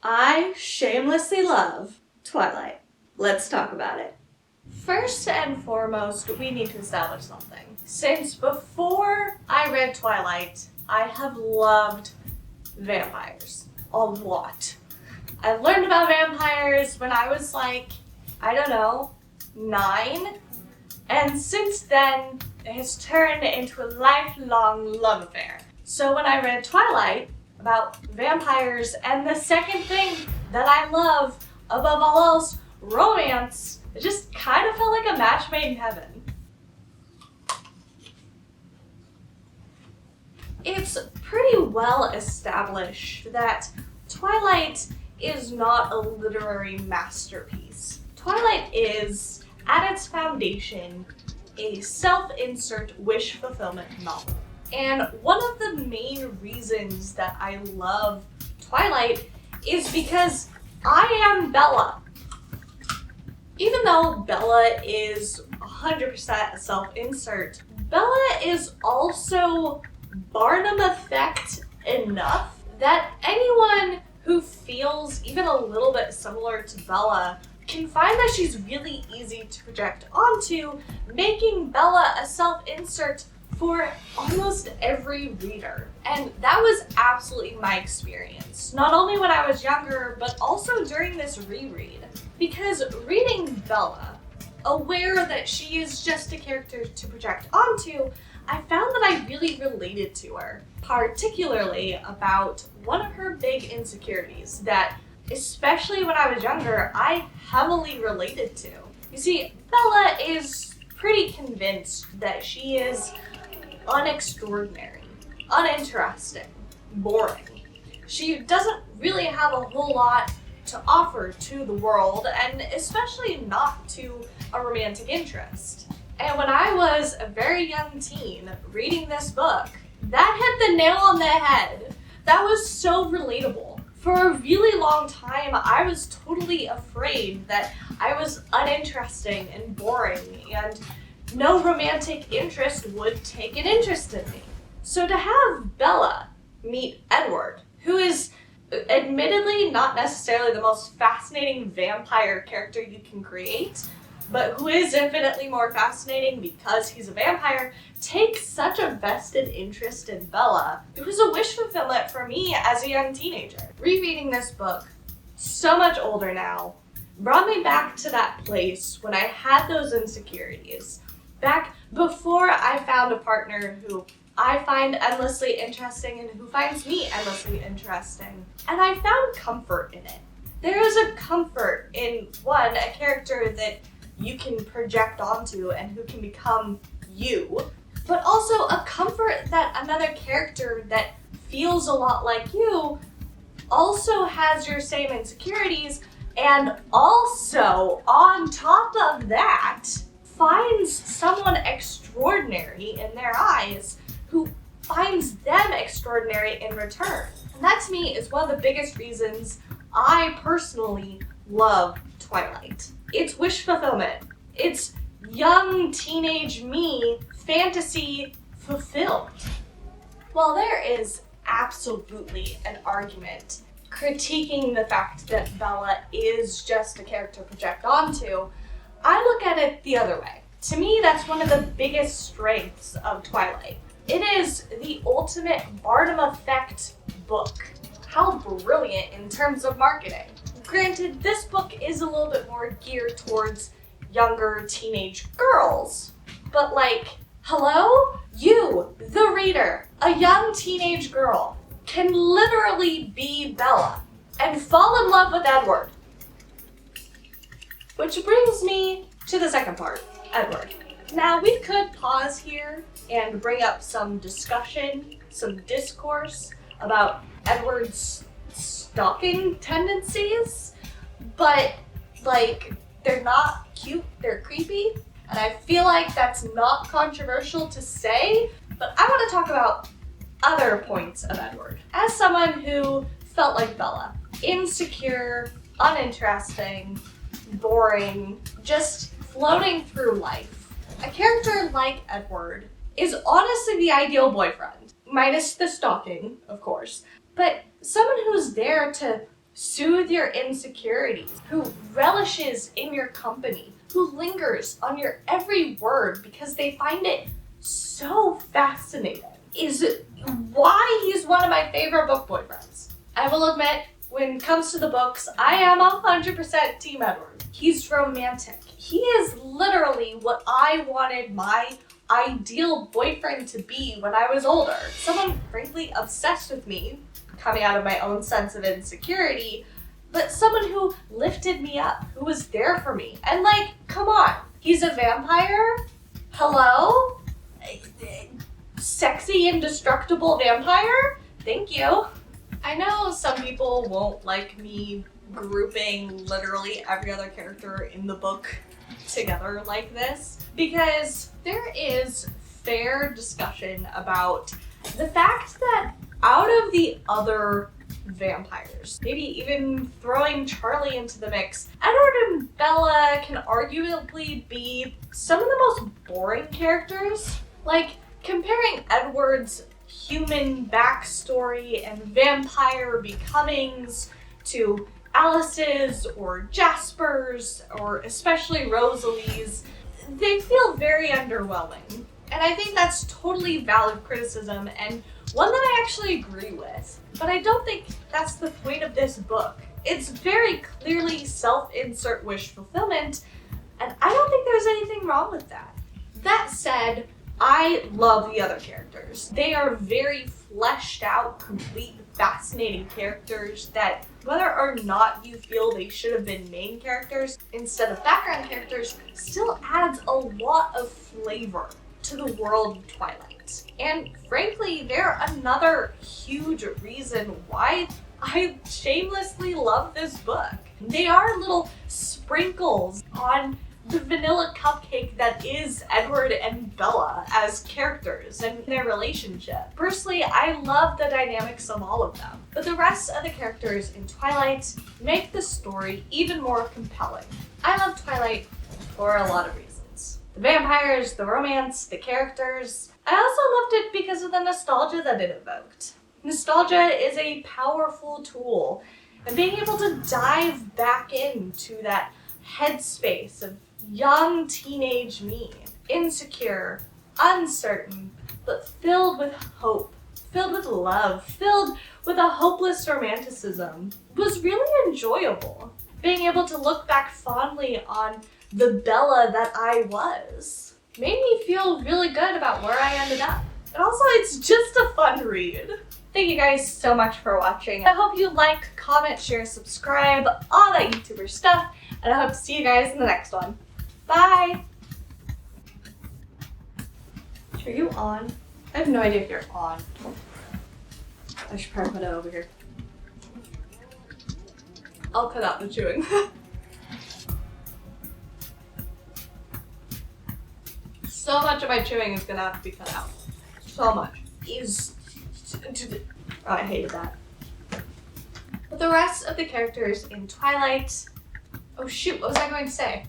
I shamelessly love Twilight. Let's talk about it. First and foremost, we need to establish something. Since before I read Twilight, I have loved vampires a lot. I learned about vampires when I was like, I don't know, 9. And since then, it has turned into a lifelong love affair. So when I read Twilight about vampires and the second thing that I love above all else, romance, it just kind of felt like a match made in heaven. It's pretty well established that Twilight is not a literary masterpiece. Twilight is, at its foundation, a self-insert wish fulfillment novel. And one of the main reasons that I love Twilight is because I am Bella. Even though Bella is 100% a self-insert, Bella is also Barnum effect enough that anyone who feels even a little bit similar to Bella can find that she's really easy to project onto, making Bella a self-insert for almost every reader. And that was absolutely my experience, not only when I was younger, but also during this reread. Because reading Bella, aware that she is just a character to project onto, I found that I really related to her, particularly about one of her big insecurities that, especially when I was younger, I heavily related to. You see, Bella is pretty convinced that she is unextraordinary, uninteresting, boring. She doesn't really have a whole lot to offer to the world, and especially not to a romantic interest. And when I was a very young teen reading this book, that hit the nail on the head. That was so relatable. For a really long time, I was totally afraid that I was uninteresting and boring, and no romantic interest would take an interest in me. So to have Bella meet Edward, who is admittedly not necessarily the most fascinating vampire character you can create, but who is infinitely more fascinating because he's a vampire, takes such a vested interest in Bella. It was a wish fulfillment for me as a young teenager. Rereading this book, so much older now, brought me back to that place when I had those insecurities. Back before I found a partner who I find endlessly interesting and who finds me endlessly interesting. And I found comfort in it. There is a comfort in, one, a character that you can project onto and who can become you, but also a comfort that another character that feels a lot like you also has your same insecurities, and also, on top of that, finds someone extraordinary in their eyes who finds them extraordinary in return. And that to me is one of the biggest reasons I personally love Twilight. It's wish fulfillment. It's young teenage me fantasy fulfilled. While there is absolutely an argument critiquing the fact that Bella is just a character to project onto, I look at it the other way. To me, that's one of the biggest strengths of Twilight. It is the ultimate Barnum effect book. How brilliant in terms of marketing. Granted, this book is a little bit more geared towards younger teenage girls, but like, hello? You, the reader, a young teenage girl, can literally be Bella and fall in love with Edward. Which brings me to the second part, Edward. Now, we could pause here and bring up some discussion, some discourse about Edward's stalking tendencies, but like, they're not cute, they're creepy, and I feel like that's not controversial to say, but I want to talk about other points of Edward. As someone who felt like Bella, insecure, uninteresting, boring, just floating through life, a character like Edward is honestly the ideal boyfriend, minus the stalking, of course, but someone who's there to soothe your insecurities, who relishes in your company, who lingers on your every word because they find it so fascinating, is why he's one of my favorite book boyfriends. I will admit, when it comes to the books, I am 100% Team Edward. He's romantic. He is literally what I wanted my ideal boyfriend to be when I was older. Someone frankly obsessed with me, coming out of my own sense of insecurity, but someone who lifted me up, who was there for me. And like, come on, he's a vampire? Hello? Sexy, indestructible vampire? Thank you. I know some people won't like me grouping literally every other character in the book together like this, because there is fair discussion about the fact that out of the other vampires, maybe even throwing Charlie into the mix, Edward and Bella can arguably be some of the most boring characters. Like, comparing Edward's human backstory and vampire becomings to Alice's or Jasper's, or especially Rosalie's, they feel very underwhelming. And I think that's totally valid criticism, and one that I actually agree with. But I don't think that's the point of this book. It's very clearly self-insert wish fulfillment, and I don't think there's anything wrong with that. That said, I love the other characters. They are very fleshed out, complete, fascinating characters that, whether or not you feel they should have been main characters instead of background characters, still adds a lot of flavor to the world of Twilight. And frankly, they're another huge reason why I shamelessly love this book. They are little sprinkles on the vanilla cupcake that is Edward and Bella as characters and their relationship. Personally, I love the dynamics of all of them, but the rest of the characters in Twilight make the story even more compelling. I love Twilight for a lot of reasons. The vampires, the romance, the characters. I also loved it because of the nostalgia that it evoked. Nostalgia is a powerful tool, and being able to dive back into that headspace of young teenage me, insecure, uncertain, but filled with hope, filled with love, filled with a hopeless romanticism, was really enjoyable. Being able to look back fondly on the Bella that I was made me feel really good about where I ended up. And also, it's just a fun read. Thank you guys so much for watching. I hope you like, comment, share, subscribe, all that YouTuber stuff, and I hope to see you guys in the next one. Bye! Are you on? I have no idea if you're on. I should probably put it over here. I'll cut out the chewing. So much of my chewing is gonna have to be cut out. So much. Oh, I hated that. But the rest of the characters in Twilight... Oh shoot, what was I going to say?